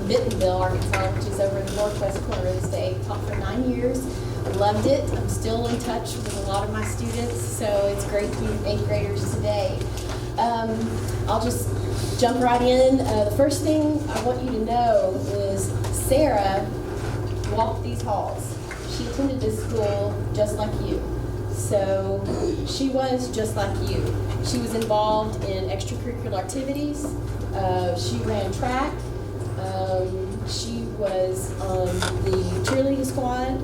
Bentonville, Arkansas, which is over in the northwest corner of the state. Taught for 9 years. Loved it. I'm still in touch with a lot of my students, so it's great to be with 8th graders today. I'll just jump right in. The first thing I want you to know is Sara walked these halls. She attended this school just like you. So she was just like you. She was involved in extracurricular activities. She ran track. She was on the cheerleading squad.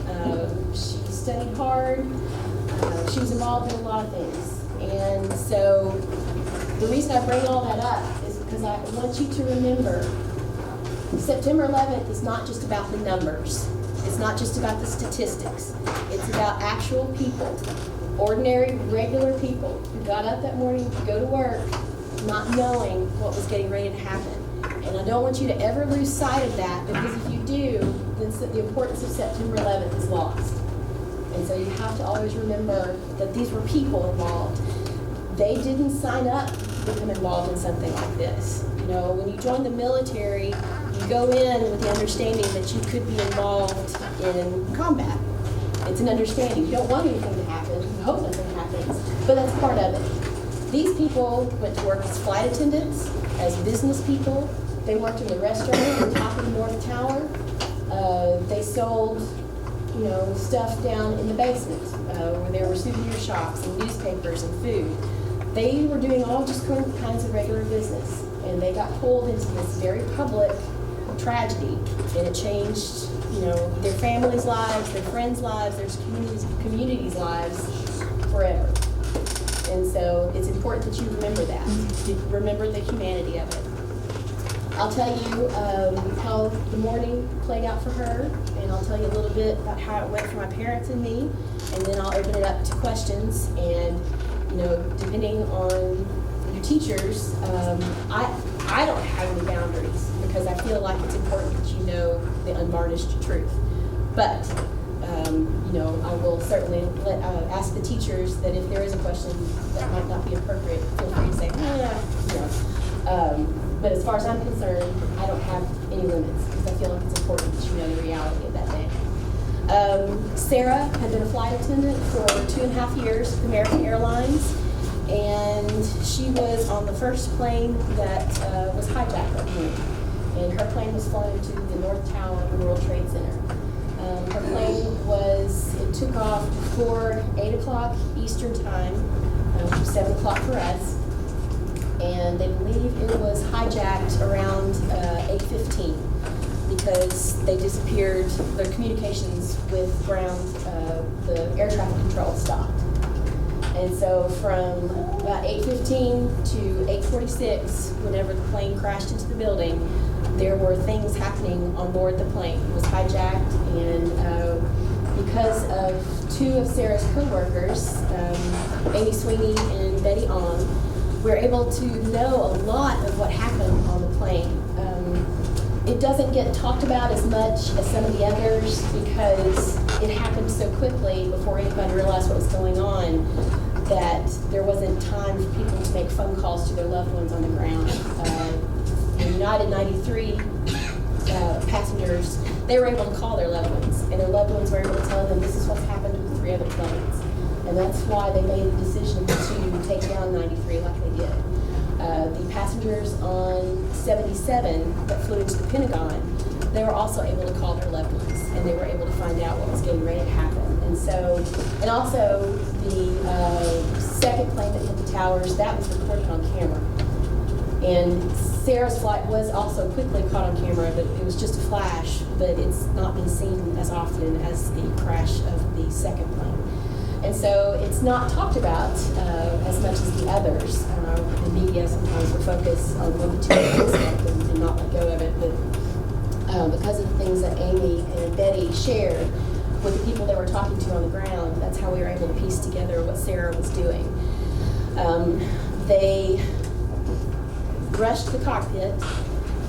She studied hard. She was involved in a lot of things. And so the reason I bring all that up is because I want you to remember September 11th is not just about the numbers. It's not just about the statistics. It's about actual people, ordinary, regular people who got up that morning to go to work not knowing what was getting ready to happen. And I don't want you to ever lose sight of that, because if you do, then the importance of September 11th is lost. And so you have to always remember that these were people involved. They didn't sign up to become involved in something like this. You know, when you join the military, you go in with the understanding that you could be involved in combat. It's an understanding. You don't want anything to happen. You hope nothing happens, but that's part of it. These people went to work as flight attendants, as business people. They worked in the restaurant on top of the North Tower. They sold, stuff down in the basement where there were souvenir shops and newspapers and food. They were doing all just kinds of regular business, and they got pulled into this very public tragedy, and it changed, their families' lives, their friends' lives, their communities' lives forever. And so it's important that you remember that, remember the humanity of it. I'll tell you how the morning played out for her, and I'll tell you a little bit about how it went for my parents and me, and then I'll open it up to questions. And depending on your teachers, I don't have any boundaries, because I feel like it's important that you know the unvarnished truth. But I will certainly ask the teachers that if there is a question that might not be appropriate, feel free to say, but as far as I'm concerned, I don't have any limits, because I feel like it's important that you know the reality of that day. Sara had been a flight attendant for 2.5 years with American Airlines, and she was on the first plane that was hijacked that morning. And her plane was flown to the North Tower of the World Trade Center. Her plane took off before 8 o'clock Eastern time, which was 7 o'clock for us. And they believe it was hijacked around 8:15 because they disappeared. Their communications with ground, the air traffic control stopped. And so from about 8:15 to 8:46, whenever the plane crashed into the building, there were things happening on board the plane. It was hijacked, and because of two of Sara's co-workers, Amy Sweeney and Betty Ong, we're able to know a lot of what happened on the plane. It doesn't get talked about as much as some of the others because it happened so quickly before anybody realized what was going on that there wasn't time for people to make phone calls to their loved ones on the ground. The United 93 passengers, they were able to call their loved ones, and their loved ones were able to tell them this is what's happened with 3 other planes. And that's why they made the decision to take down 93 like they did. The passengers on 77 that flew into the Pentagon, they were also able to call their loved ones, and they were able to find out what was getting ready to happen. And also the second plane that hit the towers, that was recorded on camera. And Sara's flight was also quickly caught on camera, but it was just a flash, but it's not been seen as often as the crash of the second plane. And so it's not talked about as much as the others. The media sometimes will focus on what the two things and not let go of it, but because of the things that Amy and Betty shared with the people they were talking to on the ground, that's how we were able to piece together what Sara was doing. They rushed the cockpit,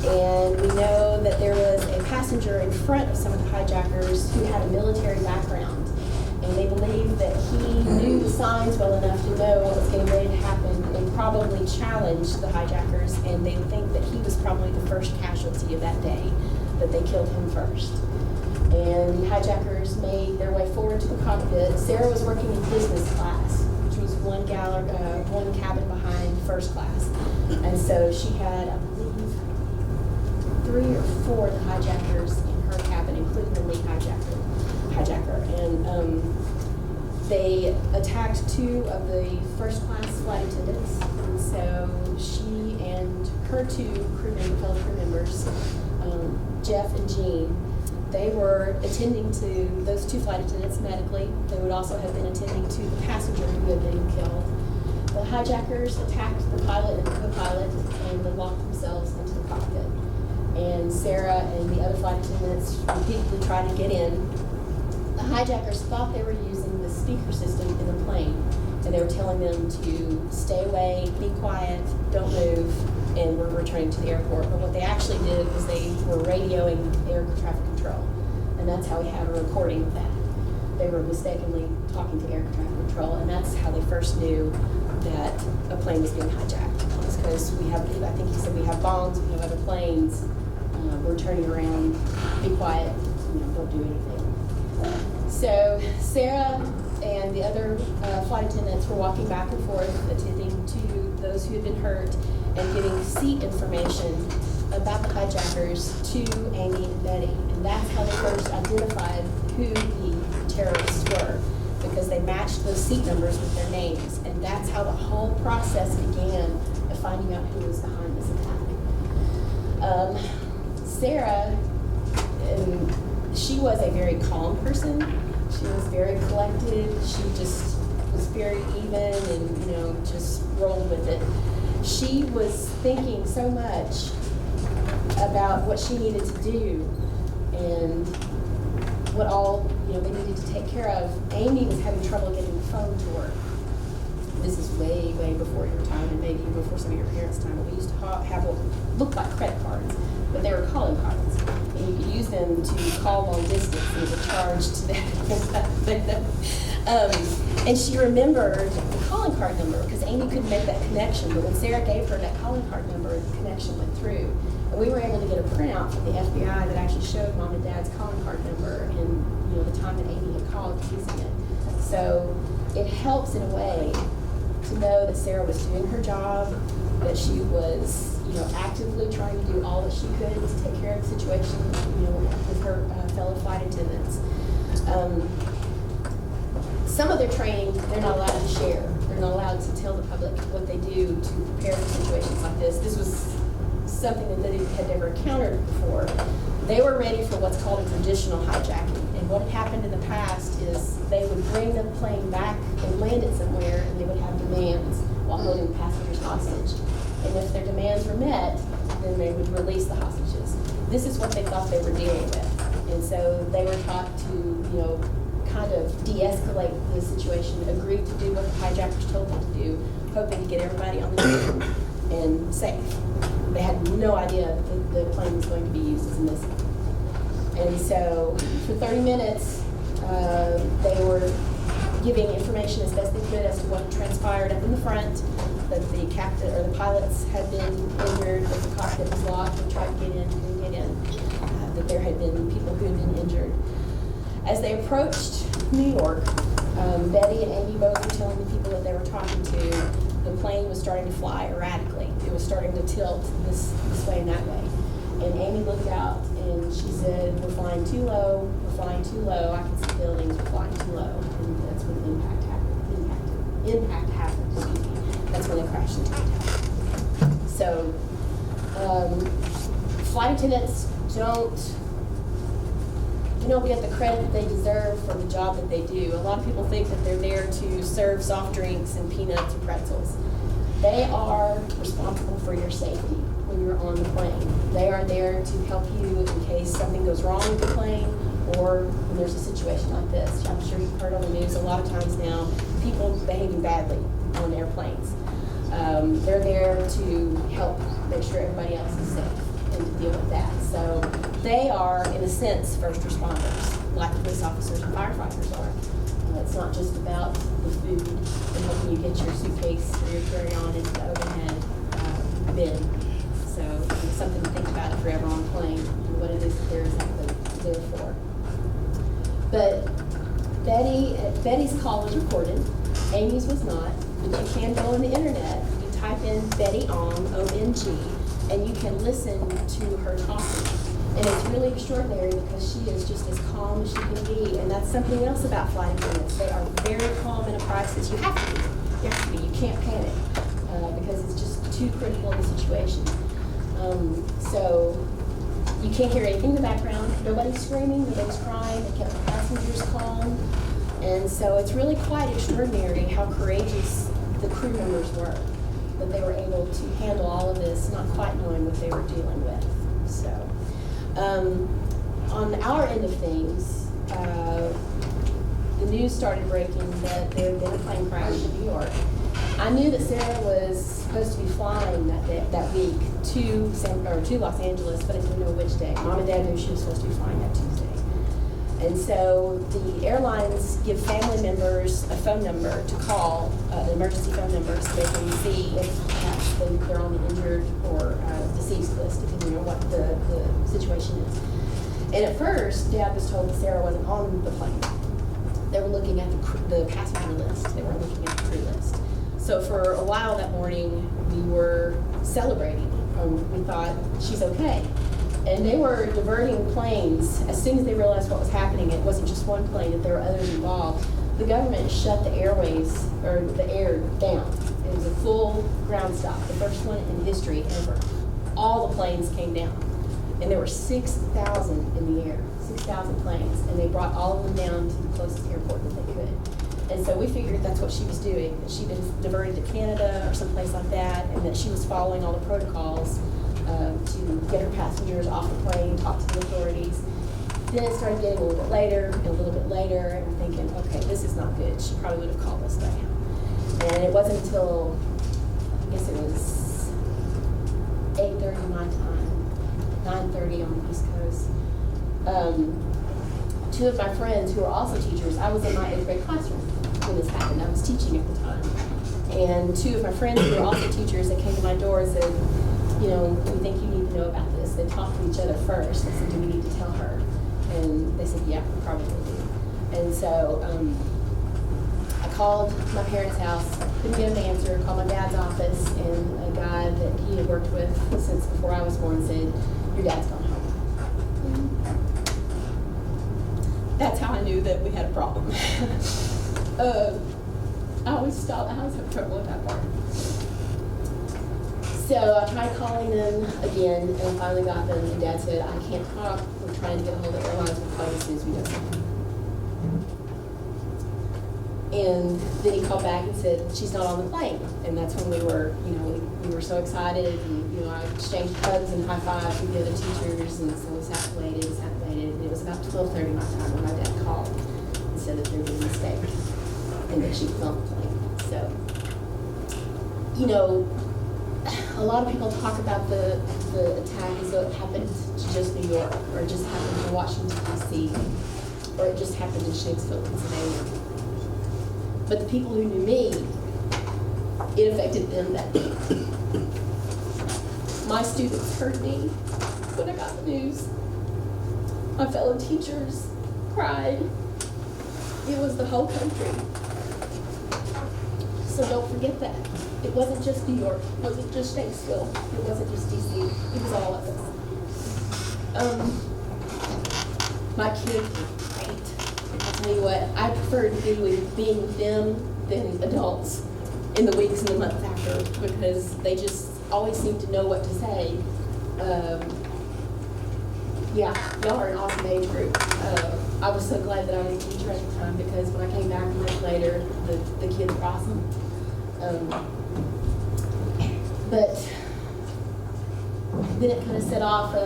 and we know that there was a passenger in front of some of the hijackers who had a military background. And they believe that he knew the signs well enough to know what was getting ready to happen and probably challenged the hijackers, and they think that he was probably the first casualty of that day but they killed him first. And the hijackers made their way forward to the cockpit. Sara was working in business class, which was one cabin behind first class. And so she had, I believe, 3 or 4 of the hijackers in her cabin, including the lead hijacker. And they attacked 2 of the first class flight attendants. And so she and her 2 fellow crew members, Jeff and Jean, they were attending to those 2 flight attendants medically. They would also have been attending to the passenger who had been killed. The hijackers attacked the pilot and the co-pilot and then locked themselves into the cockpit. And Sara and the other flight attendants repeatedly tried to get in. The hijackers thought they were using the speaker system in the plane, and they were telling them to stay away, be quiet, don't move, and we're returning to the airport. But what they actually did was they were radioing air traffic control, and that's how we have a recording of that. They were mistakenly talking to air traffic control, and that's how they first knew that a plane was being hijacked. It's because we have, I think he said, we have bombs, we have other planes, we're turning around, be quiet, don't do anything. So Sara and the other flight attendants were walking back and forth, attending to those who had been hurt and giving seat information about the hijackers to Amy and Betty. And that's how they first identified who the terrorists were, because they matched those seat numbers with their names. And that's how the whole process began of finding out who was behind this attack. Sara, she was a very calm person. She was very collected. She just was very even and, just rolled with it. She was thinking so much about what she needed to do and what all, they needed to take care of. Amy was having trouble getting the phone to work. This is way, way before your time and maybe before some of your parents' time. But we used to have what looked like credit cards, but they were calling cards. And you could use them to call long distance, and it was charged to them. And she remembered the calling card number because Amy couldn't make that connection. But when Sara gave her that calling card number, the connection went through. And we were able to get a printout from the FBI that actually showed Mom and Dad's calling card number and the time that Amy had called using it. So it helps in a way to know that Sara was doing her job, that she was actively trying to do all that she could to take care of the situation, with her fellow flight attendants. Some of their training, they're not allowed to share. They're not allowed to tell the public what they do to prepare for situations like this. This was something that they had never encountered before. They were ready for what's called a traditional hijacking. And what had happened in the past is they would bring the plane back and land it somewhere, and they would have demands while holding the passengers hostage. And if their demands were met, then they would release the hostages. This is what they thought they were dealing with. And so they were taught to, kind of de-escalate the situation, agree to do what the hijackers told them to do, hoping to get everybody on the plane and safe. They had no idea that the plane was going to be used as a missile. And so for 30 minutes, they were giving information as best they could as to what transpired up in the front, that the captain or the pilots had been injured, that the cockpit was locked and tried to get in, couldn't get in, that there had been people who had been injured. As they approached New York, Betty and Amy both were telling the people that they were talking to the plane was starting to fly erratically. It was starting to tilt this way and that way. And Amy looked out and she said, "We're flying too low, we're flying too low, I can see buildings, we're flying too low." And that's when the impact happened, excuse me. That's when they crashed into the tower. So, flight attendants don't get the credit that they deserve for the job that they do. A lot of people think that they're there to serve soft drinks and peanuts and pretzels. They are responsible for your safety when you're on the plane. They are there to help you in case something goes wrong with the plane or when there's a situation like this. I'm sure you've heard on the news a lot of times now, people behaving badly on airplanes. They're there to help make sure everybody else is safe and to deal with that. So they are, in a sense, first responders, like police officers and firefighters are. It's not just about the food and helping you get your suitcase or your carry-on into the overhead bin. So it's something to think about if you're ever on a plane and what it is that Betty's call was recorded, Amy's was not, but you can go on the internet, you type in Betty Ong, O-N-G, and you can listen to her talking. And it's really extraordinary because she is just as calm as she can be, and that's something else about flight attendants. They are very calm in a crisis. You have to be. You have to be. You can't panic because it's just too critical in the situation. So you can't hear anything in the background. Nobody's screaming, nobody's crying. They kept the passengers calm. And so it's really quite extraordinary how courageous the crew members were, that they were able to handle all of this, not quite knowing what they were dealing with. So on our end of things, the news started breaking that there had been a plane crash in New York. I knew that Sara was supposed to be flying that week to Los Angeles, but I didn't know which day. Mom and Dad knew she was supposed to be flying that Tuesday. And so the airlines give family members a phone number to call, an emergency phone number, so they can see if perhaps they're on the injured or deceased list, depending on what the situation is. And at first, Dad was told that Sara wasn't on the plane. They were looking at the passenger list. They weren't looking at the crew list. So for a while that morning, we were celebrating. We thought, she's okay. And they were diverting planes as soon as they realized what was happening. It wasn't just one plane, that there were others involved. The government shut the airways, or the air down. It was a full ground stop, the first one in history ever. All the planes came down. And there were 6,000 in the air, 6,000 planes. And they brought all of them down to the closest airport that they could. And so we figured that's what she was doing, that she'd been diverted to Canada or someplace like that, and that she was following all the protocols to get her passengers off the plane, talk to the authorities. Then it started getting a little bit later, and a little bit later, and we're thinking, okay, this is not good. She probably would have called us by now. And it wasn't until, I guess it was 8:30 my time, 9:30 on the East Coast. Two of my friends who are also teachers, I was in my 8th grade classroom when this happened. I was teaching at the time. And two of my friends who were also teachers that came to my door said, you know, we think you need to know about this. They talked to each other first. They said, do we need to tell her? And they said, yeah, we probably do. And so I called my parents' house, couldn't get an answer, called my dad's office, and a guy that he had worked with since before I was born said, your dad's gone home. That's how I knew that we had a problem. I always have trouble with that part. So I tried calling them again, and I finally got them, and Dad said, I can't talk. We're trying to get a hold of the airlines. We'll call you as soon as we know something. And then he called back and said, she's not on the plane. And that's when we were, we were so excited, and, I exchanged hugs and high fives with the other teachers, and so we sat and waited. And it was about 12:30 my time when my dad called and said that there was a mistake and that she was on the plane. So, a lot of people talk about the attack as though it happened to just New York, or it just happened to Washington, D.C., or it just happened in Shanksville, Pennsylvania. But the people who knew me, it affected them that day. My students heard me when I got the news. My fellow teachers cried. It was the whole country. So don't forget that. It wasn't just New York. It wasn't just Shanksville. It wasn't just D.C. It was all of us. My kids were great. I'll tell you what, I preferred being with them than adults in the weeks and the months after, because they just always seemed to know what to say. Yeah, y'all are an awesome age group. I was so glad that I was a teacher at the time, because when I came back much later, the kids were awesome. But then it kind of set off, I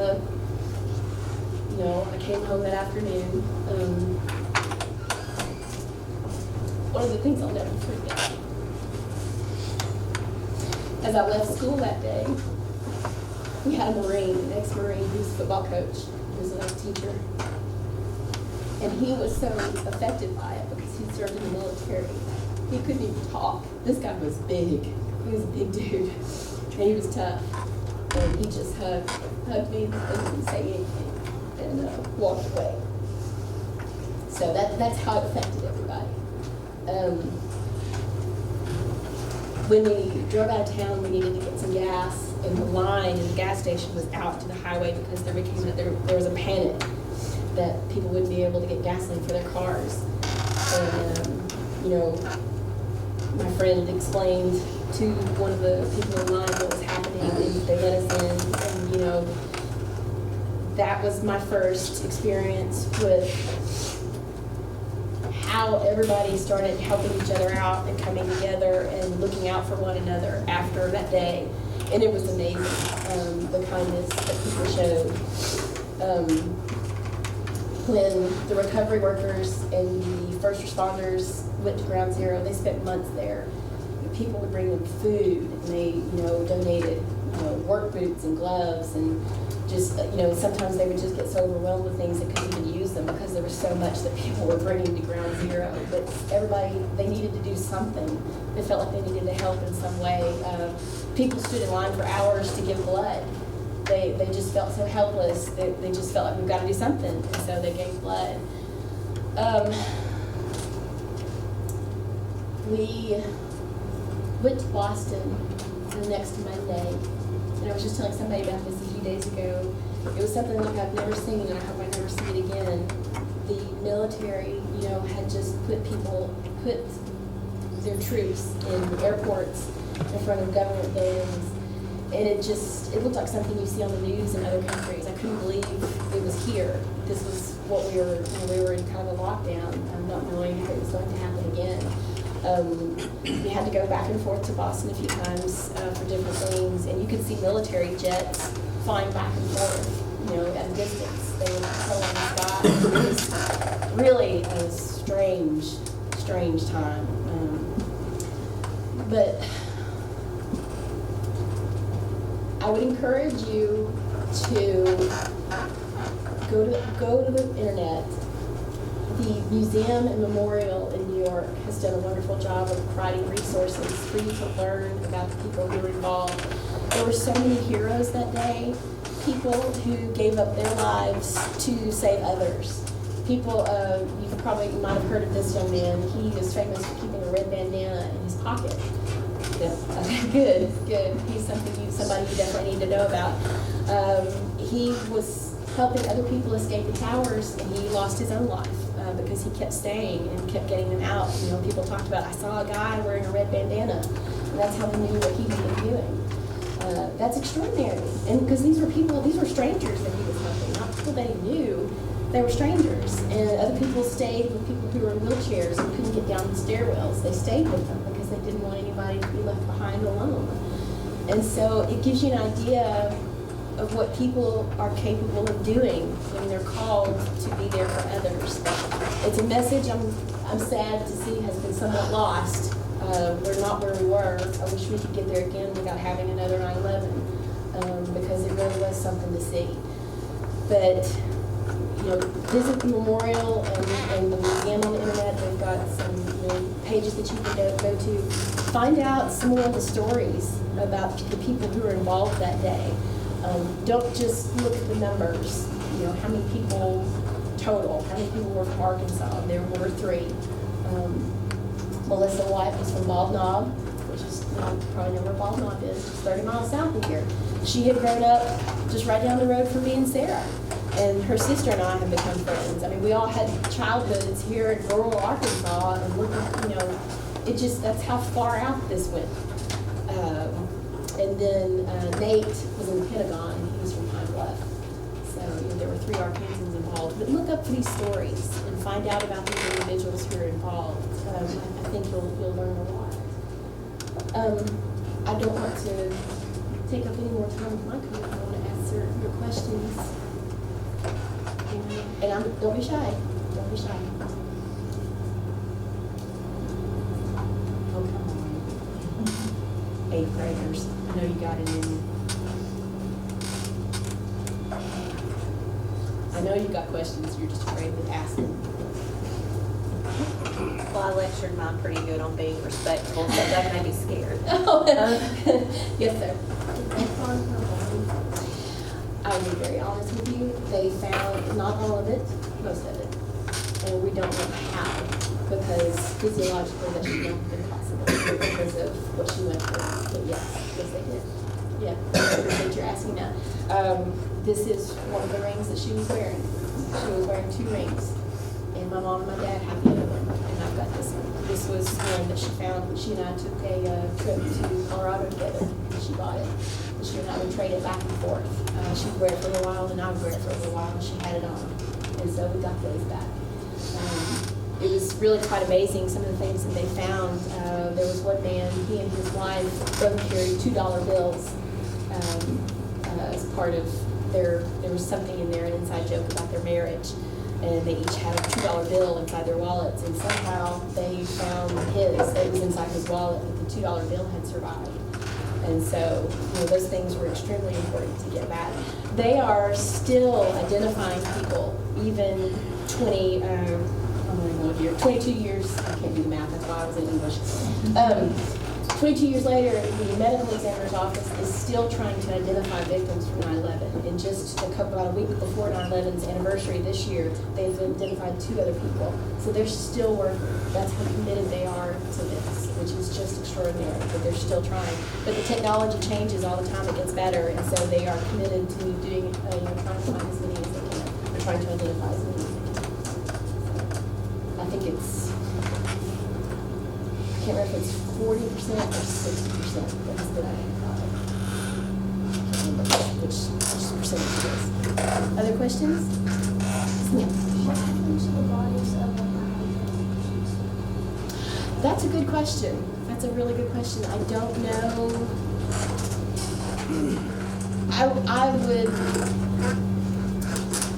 came home that afternoon. One of the things I'll never forget, as I left school that day, we had a Marine, an ex-Marine, who was a football coach, who was an ex-teacher. And he was so affected by it because he served in the military. He couldn't even talk. This guy was big. He was a big dude. And he was tough. And he just hugged me and didn't say anything, and walked away. So that's how it affected everybody. When we drove out of town, we needed to get some gas, and the line in the gas station was out to the highway because there was a panic that people wouldn't be able to get gasoline for their cars. And, my friend explained to one of the people in line what was happening, and they let us in, and, that was my first experience with how everybody started helping each other out and coming together and looking out for one another after that day. And it was amazing, the kindness that people showed. When the recovery workers and the first responders went to Ground Zero, they spent months there. People would bring them food, and they, donated, work boots and gloves, and just, sometimes they would just get so overwhelmed with things they couldn't even use them because there was so much that people were bringing to Ground Zero. But everybody, they needed to do something. They felt like they needed to help in some way. People stood in line for hours to give blood. They just felt so helpless. They just felt like we've got to do something, and so they gave blood. We went to Boston the next Monday, and I was just telling somebody about this a few days ago. It was something like I've never seen, and I hope I never see it again. The military, had just put their troops in airports in front of government buildings, and it looked like something you see on the news in other countries. I couldn't believe it was here. This was what we were in kind of a lockdown, not knowing if it was going to happen again. We had to go back and forth to Boston a few times for different things, and you could see military jets flying back and forth, at a distance. They were patrolling the sky. It was really a strange time. But I would encourage you to go to the internet. The museum and memorial in New York has done a wonderful job of providing resources for you to learn about the people who were involved. There were so many heroes that day, people who gave up their lives to save others. People, you might have heard of this young man. He is famous for keeping a red bandana in his pocket. Yeah. Okay, good. He's somebody you definitely need to know about. He was helping other people escape the towers, and he lost his own life because he kept staying and kept getting them out. People talked about, I saw a guy wearing a red bandana, and that's how they knew what he had been doing. That's extraordinary, and because these were strangers that he was helping, not people that he knew. They were strangers, and other people stayed with people who were in wheelchairs and couldn't get down the stairwells. They stayed with them because they didn't want anybody to be left behind alone. And so it gives you an idea of what people are capable of doing when they're called to be there for others. It's a message I'm sad to see has been somewhat lost. We're not where we were. I wish we could get there again without having another 9/11 because it really was something to see. But visit the memorial and the museum on the internet. They've got some pages that you can go to. Find out some more of the stories about the people who were involved that day. Don't just look at the numbers. How many people total? How many people were from Arkansas? There were 3. Melissa White was from Bald Knob, which is probably know where Bald Knob is, just 30 miles south of here. She had grown up just right down the road from me and Sara. And her sister and I have become friends. I mean, we all had childhoods here in rural Arkansas, and that's how far out this went. And then Nate was in the Pentagon, and he was from Pine Bluff. So there were 3 Arkansans involved. But look up for these stories and find out about these individuals who are involved. I think you'll learn a lot. I don't want to take up any more time with my comment. I want to answer your questions. And don't be shy. Don't be shy. Oh, come on. 8th graders. I know you got it in you. I know you got questions. You're just afraid to ask them. Well, I lectured mine pretty good on being respectful, so that made me scared. Yes, sir. I will be very honest with you. They found not all of it, most of it. and we don't know how, because physiologically that should not have been possible because of what she went through. But yes, they did. Yeah, I appreciate you asking that. This is one of the rings that she was wearing. She was wearing 2 rings, and my mom and my dad have the other one, and I've got this one. This was one that she found. She and I took a trip to Colorado together, and she bought it. And she and I would trade it back and forth. She would wear it for a while, and I would wear it for a little while, and she had it on. And so we got those back. It was really quite amazing, some of the things that they found. There was one man, he and his wife both carried $2 bills as part of there was something in there, an inside joke about their marriage. And they each had a $2 bill inside their wallets, and somehow they found it was inside his wallet, but the $2 bill had survived. And so, those things were extremely important to get back. They are still identifying people, even 22 years, I can't do the math, that's why I was in English. 22 years later, the medical examiner's office is still trying to identify victims from 9/11. And just about a week before 9/11's anniversary this year, they've identified 2 other people. So they're still working. That's how committed they are to this, which is just extraordinary, but they're still trying. But the technology changes all the time, it gets better, and so they are committed to doing, trying to find as many as they can. They're trying to identify as many as they can. I think it's, I can't remember if it's 40% or 60% that has been identified. I can't remember which percentage it is. Other questions? Yeah. What happened to the bodies of the That's a good question. That's a really good question. I don't know.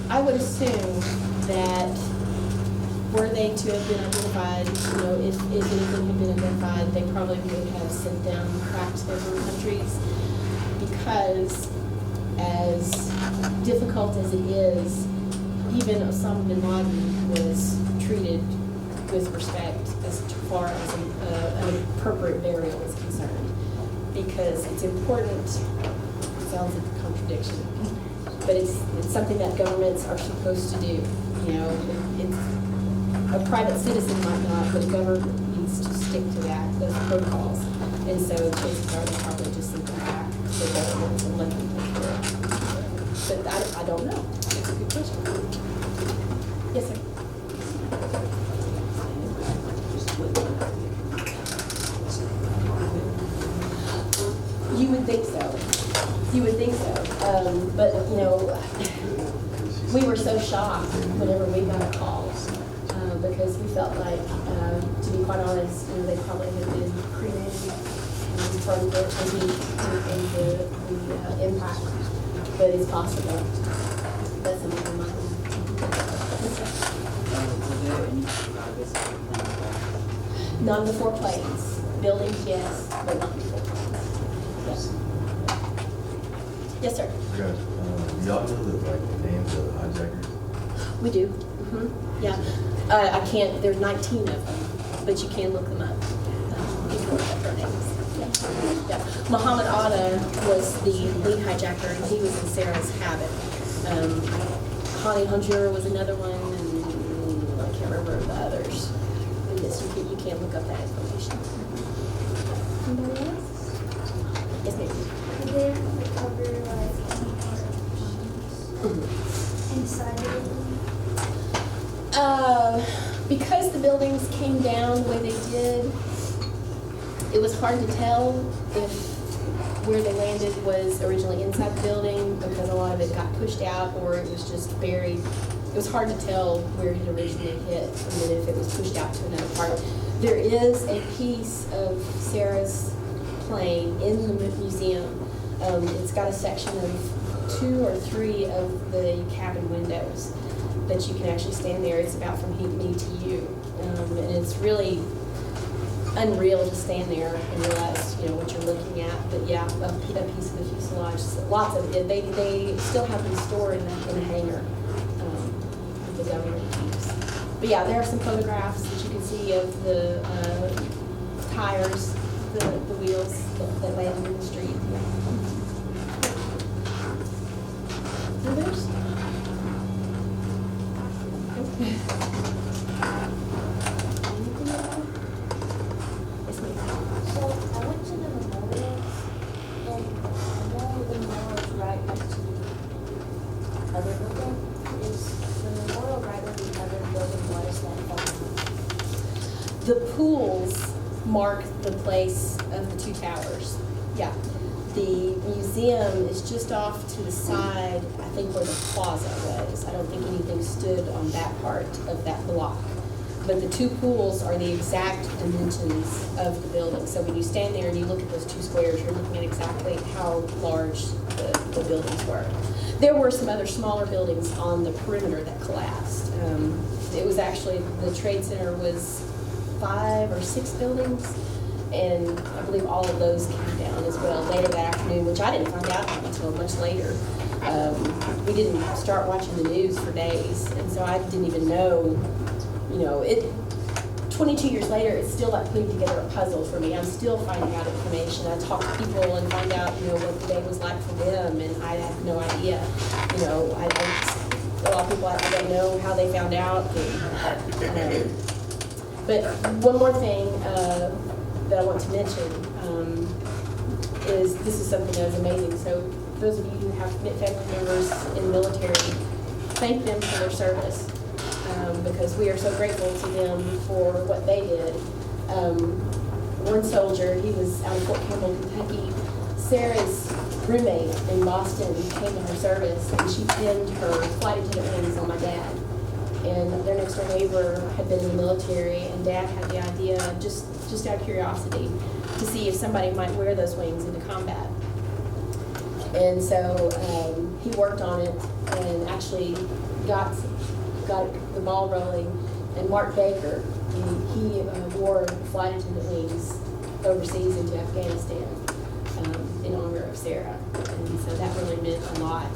I would assume that were they to have been identified, if anything had been identified, they probably would have sent them back to their home countries, because as difficult as it is, even Osama bin Laden was treated with respect as far as an appropriate burial is concerned, because it's important. It sounds like a contradiction, but it's something that governments are supposed to do. It's a private citizen might not, but a government needs to stick to those protocols. And so chances are they probably just sent them back to the government and let them take care of it. But I don't know. It's a good question. Yes, sir. You would think so. You would think so. But, we were so shocked whenever we got a call, because we felt like, to be quite honest, they probably had been cremated from the heat and the impact. But it's possible. That's something in mind. None of the 4 planes. Buildings, yes, but not the 4 planes. Yes. Yes, sir. Guys, y'all know the names of the hijackers? We do. Mm-hmm. Yeah. I can't. There's 19 of them, but you can look them up. You can look up their names. Yeah. Muhammad Atta was the lead hijacker, and he was in Sarah's habit. Hani Hanjur was another one, and I can't remember the others. But yes, you can look up that information. Anybody else? Yes, ma'am. Did they recover like any part of inside the building? Because the buildings came down the way they did, it was hard to tell if where they landed was originally inside the building, because a lot of it got pushed out, or it was just buried. It was hard to tell where it originally hit, and then if it was pushed out to another part. There is a piece of Sarah's plane in the museum. It's got a section of 2 or 3 of the cabin windows that you can actually stand there. It's about from me to you, and it's really unreal to stand there and realize what you're looking at. But yeah, a piece of the fuselage, lots of it. They still have them stored in a hangar that the government keeps. But yeah, there are some photographs that you can see of the tires, the wheels that landed in the street. Others? The pools mark the place of the two towers. Yeah. The museum is just off to the side, I think where the plaza was. I don't think anything stood on that part of that block. But the two pools are the exact dimensions of the building. So when you stand there and you look at those two squares, you're looking at exactly how large the buildings were. There were some other smaller buildings on the perimeter that collapsed. It was actually, the Trade Center was 5 or 6 buildings, and I believe all of those came down as well later that afternoon, which I didn't find out until much later. We didn't start watching the news for days, and so I didn't even know, 22 years later, it's still like putting together a puzzle for me. I'm still finding out information. I talk to people and find out, what the day was like for them, and I have no idea. A lot of people, I don't know how they found out. But one more thing that I want to mention is this is something that is amazing. So those of you who have family members in the military, thank them for their service. Because we are so grateful to them for what they did. One soldier, he was out of Fort Campbell, Kentucky. Sarah's roommate in Boston came to her service, and she pinned her flight attendant wings on my dad. And their next door neighbor had been in the military, and Dad had the idea, just out of curiosity, to see if somebody might wear those wings into combat. And so he worked on it and actually got the ball rolling. And Mark Baker, he wore flight attendant wings overseas into Afghanistan in honor of Sarah. And so that really meant a lot.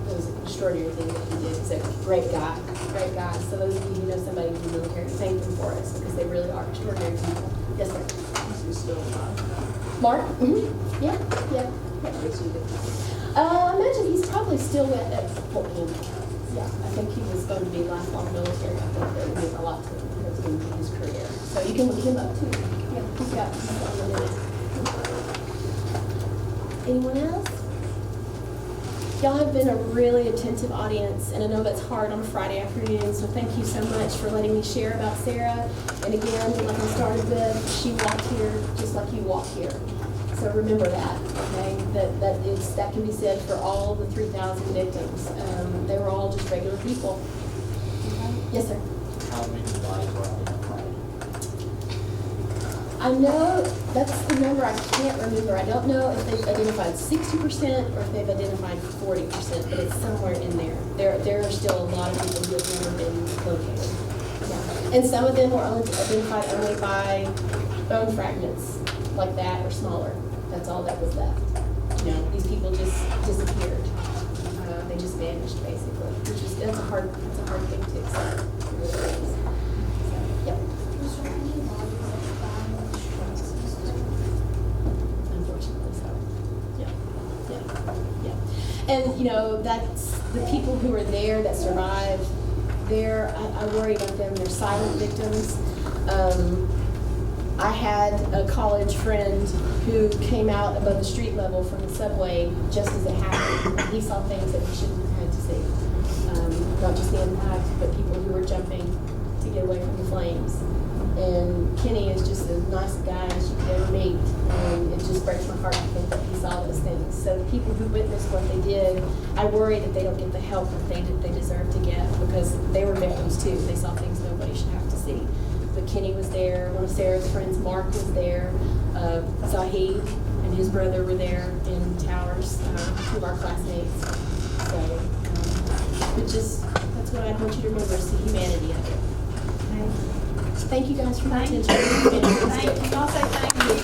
It was an extraordinary thing that he did. He's a great guy, great guy. So those of you who know somebody in the military, thank them for us, because they really are extraordinary people. Yes, sir. Is he still alive? Mark? Mm-hmm. Yeah. I imagine he's probably still at Fort Campbell. Yeah, I think he was going to be lifelong military. I think that would mean a lot to him in his career. So you can look him up too. Yeah, he's on the list. Anyone else? Y'all have been a really attentive audience, and I know that's hard on a Friday afternoon, so thank you so much for letting me share about Sarah. And again, like I started with, she walked here just like you walk here. So remember that, okay? That can be said for all the 3,000 victims. They were all just regular people. Okay? Yes, sir. How many bodies were identified? I know that's the number I can't remember. I don't know if they've identified 60% or if they've identified 40%, but it's somewhere in there. There are still a lot of people who have never been located. Yeah. And some of them were identified only by bone fragments like that or smaller. That's all that was left. These people just disappeared. They just vanished basically, that's a hard thing to accept. It really is. So, yep. Was there any bodies that were found in the streets and stuff? Unfortunately, so. Yeah. And that's the people who are there that survived. I worry about them. They're silent victims. I had a college friend who came out above the street level from the subway just as it happened. He saw things that he shouldn't have had to see. Not just the impact, but people who were jumping to get away from the flames. And Kenny is just as nice a guy as you could ever meet. And it just breaks my heart to think that he saw those things. So the people who witnessed what they did, I worry that they don't get the help that they deserve to get, because they were victims too. They saw things nobody should have to see. But Kenny was there, one of Sarah's friends, Mark, was there, Zahid and his brother were there in Towers, two of our classmates. So, that's what I want you to remember, is the humanity of it. Okay? Thank you guys for your attention. Thank you. I'll say thank